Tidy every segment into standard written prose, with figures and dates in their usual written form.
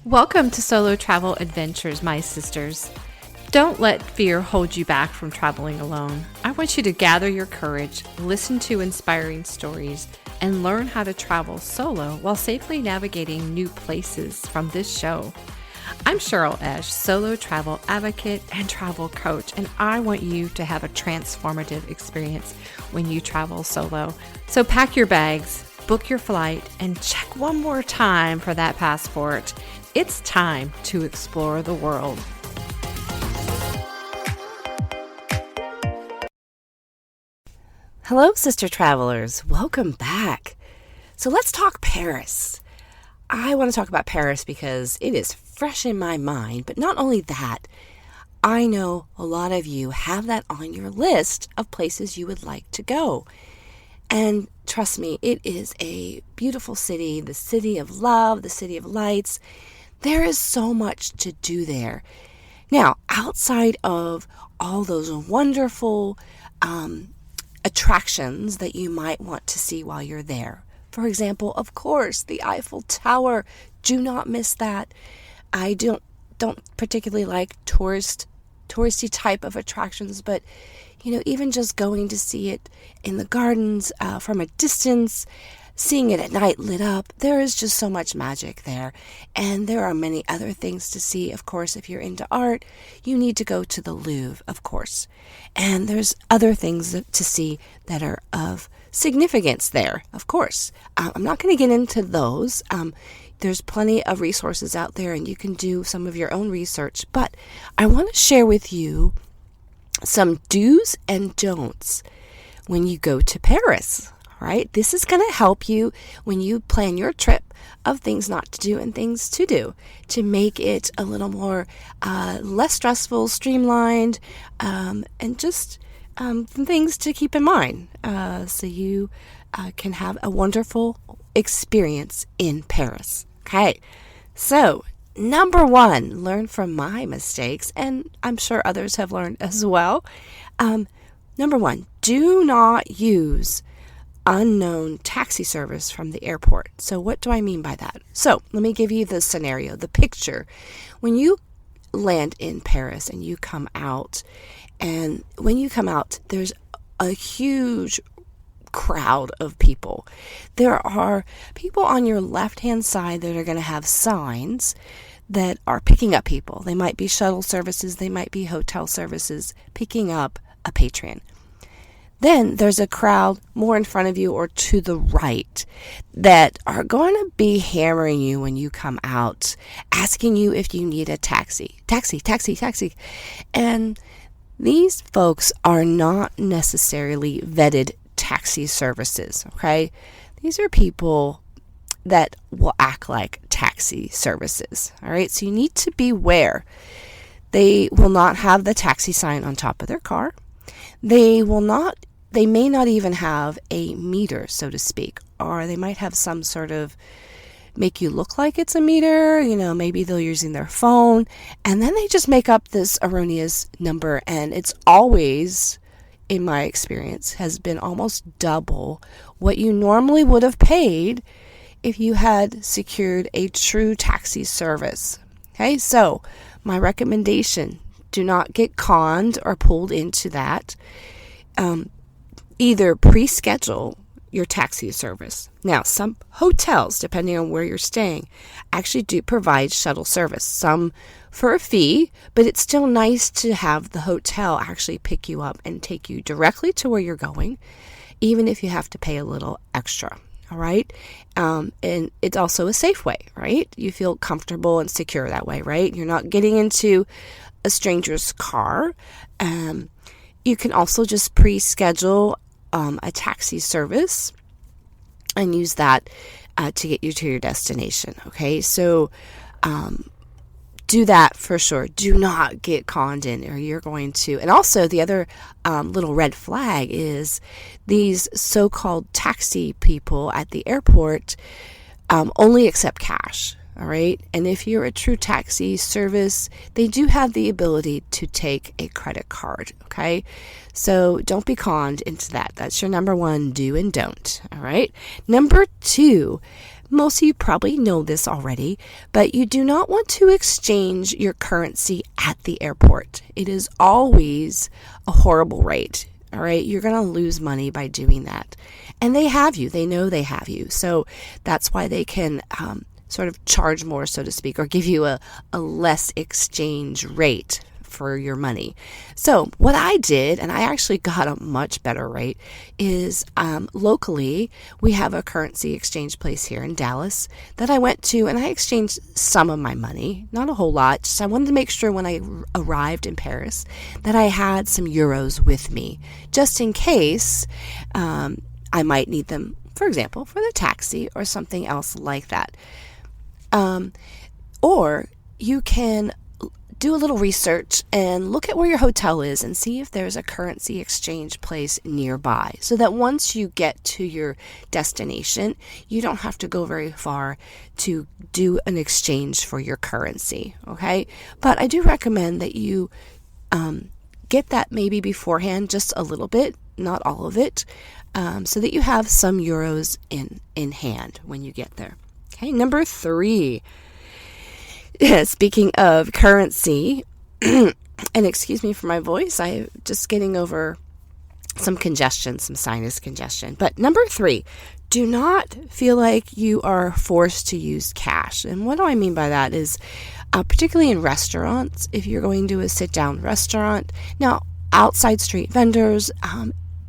Welcome to Solo Travel Adventures, my sisters. Don't let fear hold you back from traveling alone. I want you to gather your courage, listen to inspiring stories, and learn how to travel solo while safely navigating new places from this show. I'm Cheryl Esch, solo travel advocate and travel coach, and I want you to have a transformative experience when you travel solo. So pack your bags, book your flight, and check one more time for that passport. It's time to explore the world. Hello, sister travelers. Welcome back. So let's talk Paris. I want to talk about Paris because it is fresh in my mind, but not only that, I know a lot of you have that on your list of places you would like to go. And trust me, it is a beautiful city, the city of love, the city of lights. There is so much to do there. Now, outside of all those wonderful attractions that you might want to see while you're there. For example, of course, the Eiffel Tower. Do not miss that. I don't particularly like touristy type of attractions, but even just going to see it in the gardens from a distance, seeing it at night lit up, there is just so much magic there. And there are many other things to see. Of course, if you're into art, you need to go to the Louvre, of course. And there's other things to see that are of significance there, of course. I'm not going to get into those. There's plenty of resources out there, and you can do some of your own research. But I want to share with you some do's and don'ts when you go to Paris. Right? This is going to help you when you plan your trip of things not to do and things to do to make it a little more less stressful, streamlined, and just some things to keep in mind so you can have a wonderful experience in Paris. Okay, so number one, learn from my mistakes, and I'm sure others have learned as well. Number one, do not use unknown taxi service from the airport. So what do I mean by that? So let me give you the scenario, the picture. When you land in Paris and you come out, and when you come out, there's a huge crowd of people. There are people on your left-hand side that are going to have signs that are picking up people. They might be shuttle services, they might be hotel services picking up a patron. Then there's a crowd more in front of you or to the right that are going to be hammering you when you come out, asking you if you need a taxi. Taxi. And these folks are not necessarily vetted taxi services, okay? These are people that will act like taxi services, all right? So you need to beware. They will not have the taxi sign on top of their car. They may not even have a meter, so to speak, or they might have some sort of make you look like it's a meter, maybe they're using their phone, and then they just make up this erroneous number, and it's always, in my experience, has been almost double what you normally would have paid if you had secured a true taxi service. Okay, so my recommendation, do not get conned or pulled into that. Either pre-schedule your taxi service. Now, some hotels, depending on where you're staying, actually do provide shuttle service. Some for a fee, but it's still nice to have the hotel actually pick you up and take you directly to where you're going, even if you have to pay a little extra. All right? And it's also a safe way, right? You feel comfortable and secure that way, right? You're not getting into a stranger's car. You can also just pre-schedule a taxi service and use that to get you to your destination. Okay, so do that for sure. Do not get conned in, or you're going to. And also, the other little red flag is these so-called taxi people at the airport only accept cash. All right. And if you're a true taxi service, they do have the ability to take a credit card. Okay. So don't be conned into that. That's your number one do and don't. All right. Number two, most of you probably know this already, but you do not want to exchange your currency at the airport. It is always a horrible rate. All right, you're going to lose money by doing that. And they have you. They know they have you. So that's why they can sort of charge more, so to speak, or give you a less exchange rate for your money. So what I did, and I actually got a much better rate, is locally we have a currency exchange place here in Dallas that I went to, and I exchanged some of my money, not a whole lot. Just I wanted to make sure when I arrived in Paris that I had some euros with me, just in case I might need them, for example, for the taxi or something else like that. Or you can do a little research and look at where your hotel is and see if there's a currency exchange place nearby, so that once you get to your destination, you don't have to go very far to do an exchange for your currency, okay? But I do recommend that you get that maybe beforehand, just a little bit, not all of it, so that you have some euros in hand when you get there. Okay, number 3. Speaking of currency, and excuse me for my voice, I'm just getting over some congestion, some sinus congestion. But number 3, do not feel like you are forced to use cash. And what do I mean by that is, particularly in restaurants, if you're going to a sit-down restaurant. Now, outside street vendors,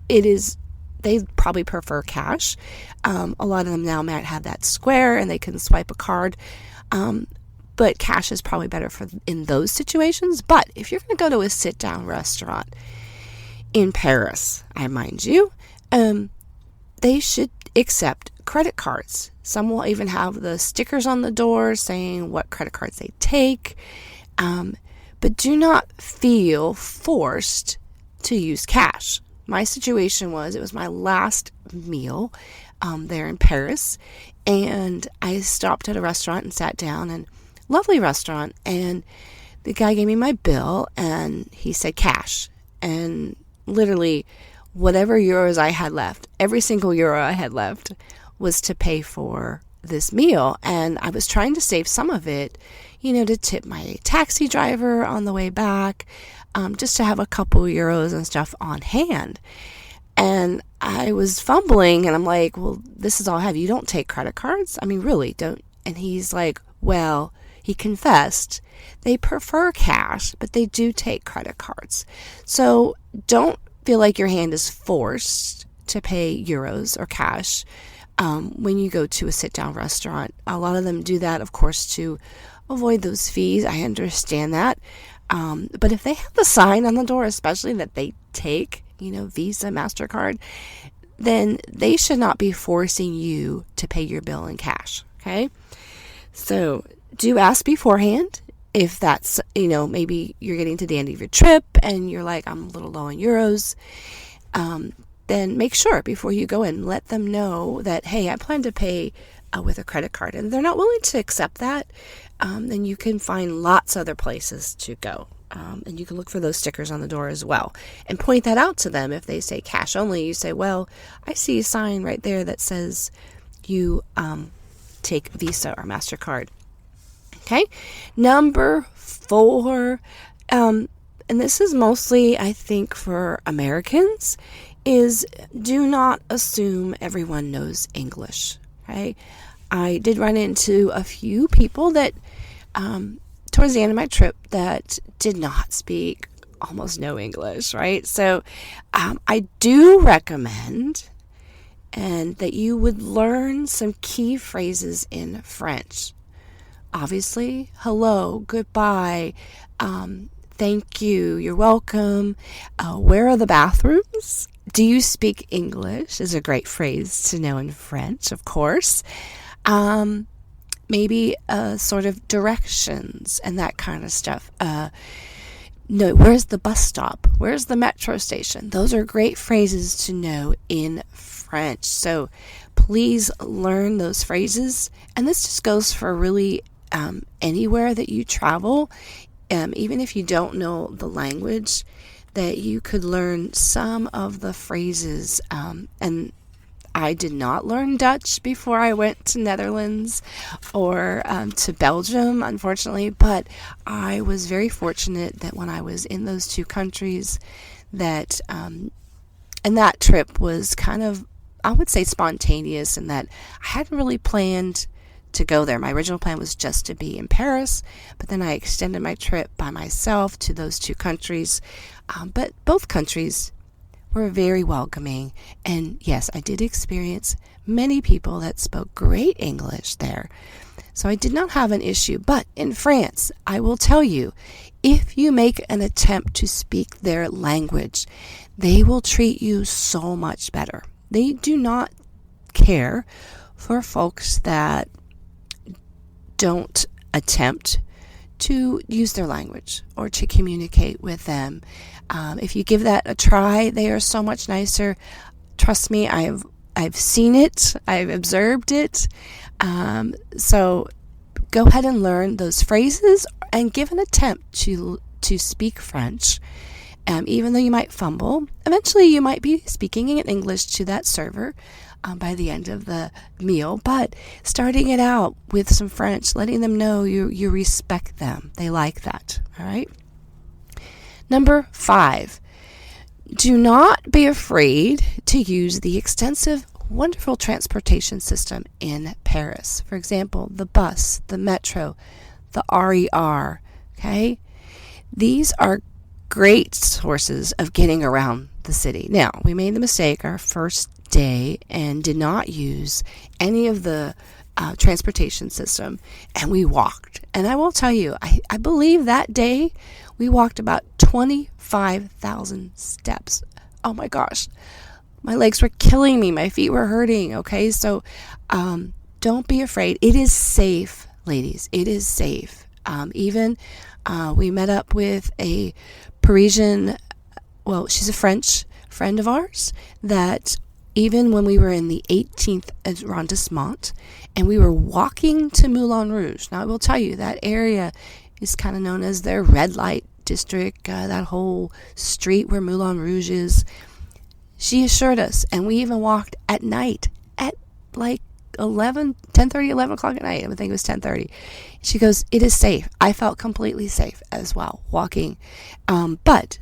they probably prefer cash. A lot of them now might have that square and they can swipe a card. But cash is probably better in those situations. But if you're going to go to a sit-down restaurant in Paris, I mind you, they should accept credit cards. Some will even have the stickers on the door saying what credit cards they take. But do not feel forced to use cash. My situation was, it was my last meal there in Paris, and I stopped at a restaurant and sat down, and lovely restaurant, and the guy gave me my bill and he said cash, and literally whatever euros I had left, every single euro I had left, was to pay for this meal. And I was trying to save some of it, to tip my taxi driver on the way back, just to have a couple euros and stuff on hand. And I was fumbling, and I'm like, well, this is all I have. You don't take credit cards? I mean, really, don't? And he's like, well, he confessed they prefer cash, but they do take credit cards. So don't feel like your hand is forced to pay euros or cash when you go to a sit-down restaurant. A lot of them do that, of course, to avoid those fees. I understand that. But if they have the sign on the door, especially that they take, Visa, MasterCard, then they should not be forcing you to pay your bill in cash, okay? So do ask beforehand if that's, maybe you're getting to the end of your trip and you're like, I'm a little low on euros. Then make sure before you go in, let them know that, hey, I plan to pay with a credit card. And if they're not willing to accept that, then you can find lots of other places to go. And you can look for those stickers on the door as well. And point that out to them. If they say cash only, you say, well, I see a sign right there that says you take Visa or MasterCard. Okay, number 4, and this is mostly, I think, for Americans, is do not assume everyone knows English. Okay, I did run into a few people that, towards the end of my trip, that did not speak almost no English, right? So I do recommend and that you would learn some key phrases in French. Obviously, hello, goodbye, thank you, you're welcome, where are the bathrooms? Do you speak English is a great phrase to know in French, of course. Maybe sort of directions and that kind of stuff. No, where's the bus stop? Where's the metro station? Those are great phrases to know in French. So please learn those phrases. And this just goes for really anywhere that you travel, even if you don't know the language, that you could learn some of the phrases. And I did not learn Dutch before I went to Netherlands or to Belgium, unfortunately, but I was very fortunate that when I was in those two countries that, and that trip was kind of, I would say, spontaneous, in that I hadn't really planned to go there. My original plan was just to be in Paris, but then I extended my trip by myself to those two countries. But both countries were very welcoming, and yes, I did experience many people that spoke great English there. So I did not have an issue. But in France, I will tell you, if you make an attempt to speak their language, they will treat you so much better. They do not care for folks that don't attempt to use their language or to communicate with them. If you give that a try, they are so much nicer. Trust me, I've seen it. I've observed it. So go ahead and learn those phrases and give an attempt to speak French. Even though you might fumble, eventually you might be speaking in English to that server by the end of the meal. But starting it out with some French, letting them know you respect them. They like that. All right. Number 5, do not be afraid to use the extensive, wonderful transportation system in Paris. For example, the bus, the metro, the RER. Okay, these are great sources of getting around the city. Now, we made the mistake our first day and did not use any of the transportation system, and we walked. And I will tell you, I believe that day we walked about 25,000 steps. Oh my gosh, my legs were killing me. My feet were hurting. Okay, so don't be afraid. It is safe, ladies. It is safe. We met up with a Parisian, well, she's a French friend of ours, that even when we were in the 18th arrondissement and we were walking to Moulin Rouge. Now, I will tell you, that area is kind of known as their red light district, that whole street where Moulin Rouge is. She assured us, and we even walked at night at like 10:30, 11 o'clock at night. I think it was 10:30. She goes, it is safe. I felt completely safe as well walking. But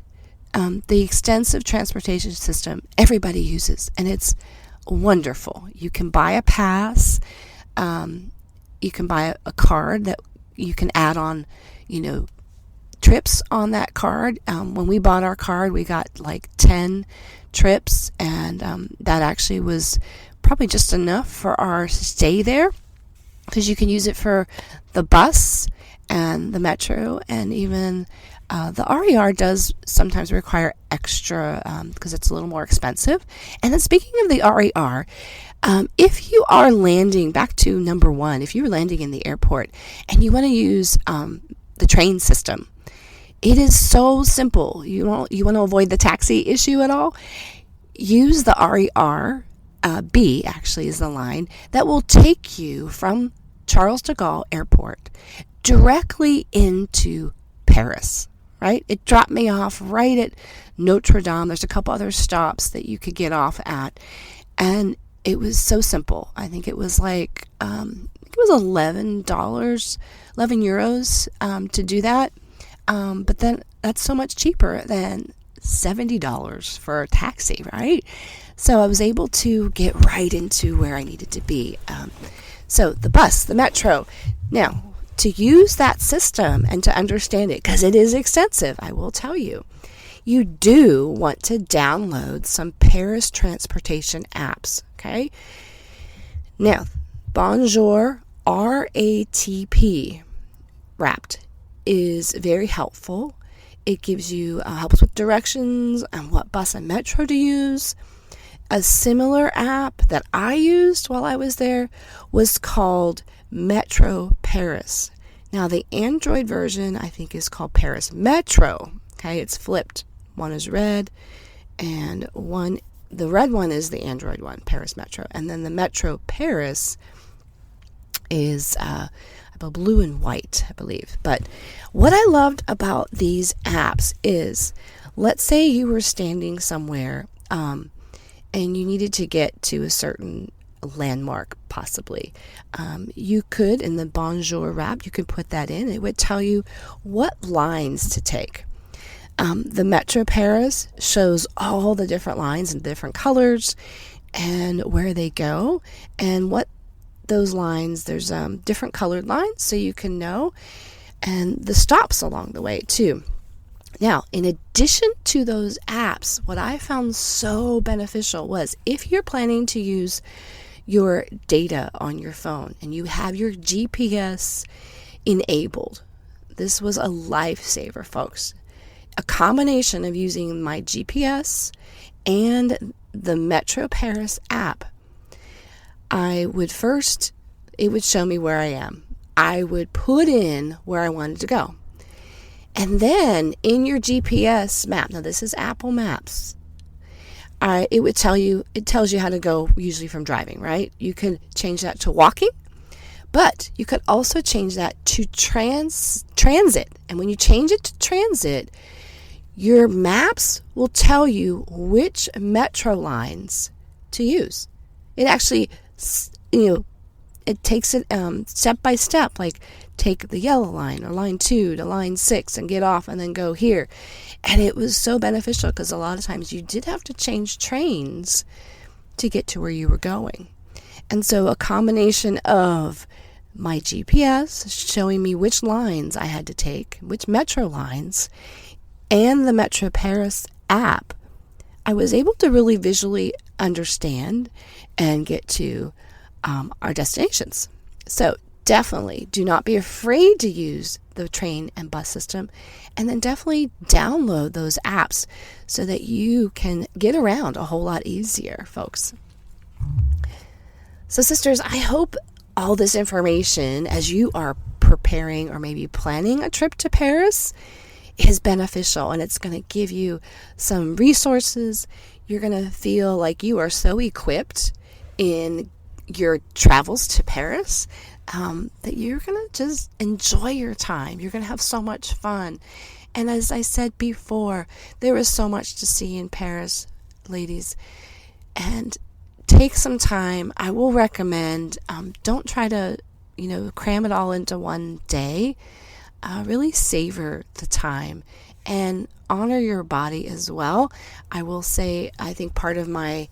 the extensive transportation system everybody uses, and it's wonderful. You can buy a pass. You can buy a card that you can add on, trips on that card. When we bought our card, we got like 10 trips, and that actually was probably just enough for our stay there, because you can use it for the bus and the metro, and even the RER does sometimes require extra because it's a little more expensive. And then speaking of the RER, if you are landing, back to number 1, if you're landing in the airport and you want to use the train system, it is so simple. You want to avoid the taxi issue at all? Use the RER. B actually is the line that will take you from Charles de Gaulle Airport directly into Paris, right? It dropped me off right at Notre Dame. There's a couple other stops that you could get off at, and it was so simple. I think it was like it was $11, 11 euros to do that. But then that's so much cheaper than $70 for a taxi, right? So I was able to get right into where I needed to be. So the bus, the metro. Now, to use that system and to understand it, because it is extensive, I will tell you, you do want to download some Paris transportation apps, okay? Now, Bonjour, RATP, Wrapped, is very helpful. It gives you helps with directions and what bus and metro to use. A similar app that I used while I was there was called Metro Paris. Now, the Android version, I think, is called Paris Metro. Okay, it's flipped. One is red, and the red one is the Android one, Paris Metro. And then the Metro Paris is blue and white, I believe. But what I loved about these apps is, let's say you were standing somewhere and you needed to get to a certain landmark, possibly. You could, in the Bonjour wrap, you could put that in. It would tell you what lines to take. The Metro Paris shows all the different lines and different colors and where they go and what those lines, there's different colored lines so you can know, and the stops along the way too. Now, in addition to those apps, what I found so beneficial was if you're planning to use your data on your phone and you have your GPS enabled, this was a lifesaver, folks. A combination of using my GPS and the Metro Paris app. It would show me where I am. I would put in where I wanted to go. And then in your GPS map, now this is Apple Maps, it tells you how to go, usually from driving, right? You could change that to walking, but you could also change that to transit. And when you change it to transit, your maps will tell you which metro lines to use. It actually, it takes it step by step, like take the yellow line or line 2 to line 6 and get off and then go here. And it was so beneficial because a lot of times you did have to change trains to get to where you were going. And so a combination of my GPS showing me which lines I had to take, which metro lines, and the Metro Paris app, I was able to really visually understand and get to our destinations. So definitely do not be afraid to use the train and bus system, and then definitely download those apps so that you can get around a whole lot easier, folks. So sisters, I hope all this information as you are preparing or maybe planning a trip to Paris is beneficial, and it's going to give you some resources. You're going to feel like you are so equipped in your travels to Paris that you're going to just enjoy your time. You're going to have so much fun. And as I said before, there is so much to see in Paris, ladies. And take some time. I will recommend, don't try to, cram it all into one day. Really savor the time and honor your body as well. I will say, I think part of my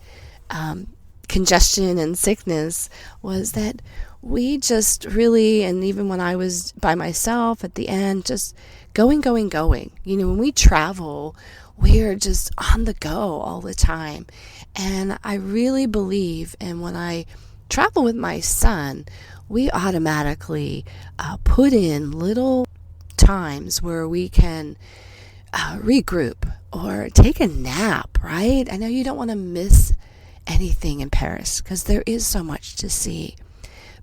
congestion and sickness was that we just really, and even when I was by myself at the end, just going. When we travel, we are just on the go all the time. And I really believe, and when I travel with my son, we automatically put in little times where we can regroup or take a nap, right? I know you don't want to miss anything in Paris because there is so much to see,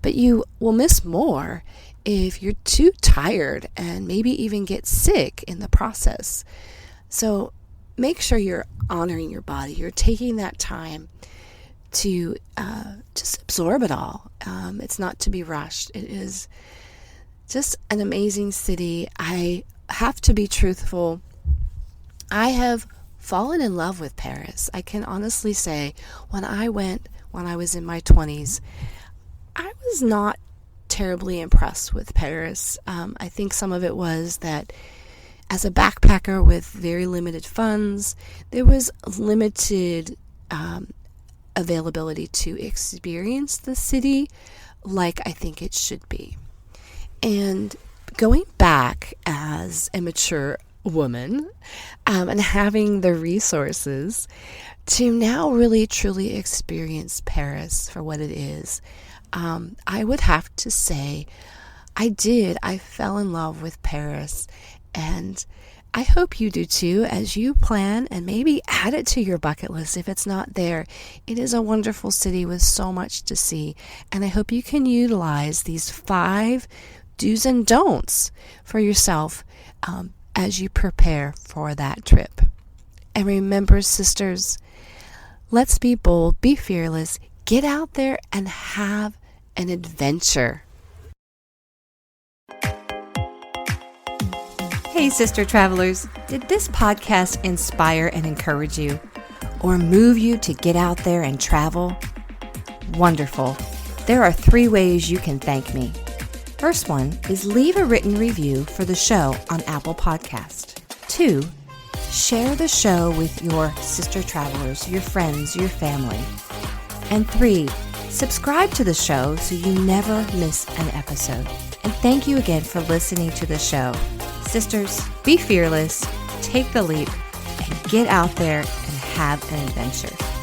but you will miss more if you're too tired and maybe even get sick in the process. So make sure you're honoring your body. You're taking that time to just absorb it all. It's not to be rushed. It is just an amazing city. I have to be truthful. I have fallen in love with Paris. I can honestly say when I went when I was in my 20s, I was not terribly impressed with Paris. I think some of it was that as a backpacker with very limited funds, there was limited availability to experience the city like I think it should be. And going back as a mature woman and having the resources to now really truly experience Paris for what it is, I would have to say I fell in love with Paris, and I hope you do too as you plan and maybe add it to your bucket list if it's not there. It is a wonderful city with so much to see, and I hope you can utilize these 5 do's and don'ts for yourself as you prepare for that trip. And remember, sisters, let's be bold, be fearless, get out there and have an adventure. Hey, sister travelers, did this podcast inspire and encourage you? or move you to get out there and travel? Wonderful. There are 3 ways you can thank me. First one is leave a written review for the show on Apple Podcast. 2, share the show with your sister travelers, your friends, your family. And 3, subscribe to the show so you never miss an episode. And thank you again for listening to the show. Sisters, be fearless, take the leap, and get out there and have an adventure.